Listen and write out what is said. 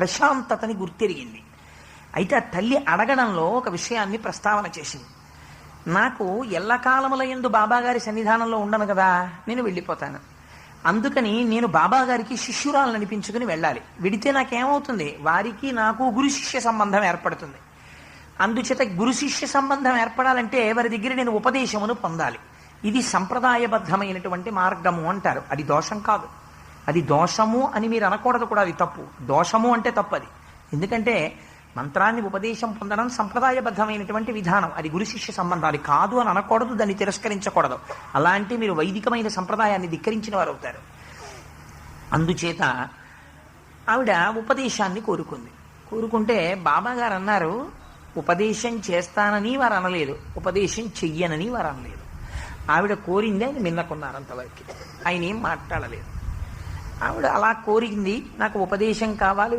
ప్రశాంతతని గుర్తెరిగింది. అయితే ఆ తల్లి అడగడంలో ఒక విషయాన్ని ప్రస్తావన చేసింది. నాకు ఎల్లకాలముల యందు బాబాగారి సన్నిధానంలో ఉండను కదా, నేను వెళ్ళిపోతాను. అందుకని నేను బాబాగారికి శిష్యురాలను అనిపించుకుని వెళ్ళాలి. విడితే నాకేమవుతుంది, వారికి నాకు గురు శిష్య సంబంధం ఏర్పడుతుంది. అందుచేత గురు శిష్య సంబంధం ఏర్పడాలంటే వారి దగ్గర నేను ఉపదేశమును పొందాలి. ఇది సంప్రదాయబద్ధమైనటువంటి మార్గము అంటారు. అది దోషం కాదు. అది దోషము అని మీరు అనకూడదు కూడా, అది తప్పు. దోషము అంటే తప్పు అది. ఎందుకంటే మంత్రాన్ని ఉపదేశం పొందడం సంప్రదాయబద్ధమైనటువంటి విధానం. అది గురు శిష్య సంబంధాలు కాదు అని అనకూడదు, దాన్ని తిరస్కరించకూడదు. అలాంటి మీరు వైదికమైన సంప్రదాయాన్ని ధిక్కరించిన వారు అవుతారు. అందుచేత ఆవిడ ఉపదేశాన్ని కోరుకుంటే బాబాగారు అన్నారు, ఉపదేశం చేస్తానని వారు అనలేదు, ఉపదేశం చెయ్యనని వారు అనలేదు. ఆవిడ కోరింది, ఆయన మిన్నకున్నారు అంతవరకు. ఆయన ఏం మాట్లాడలేదు. ఆవిడ అలా కోరింది, నాకు ఉపదేశం కావాలి,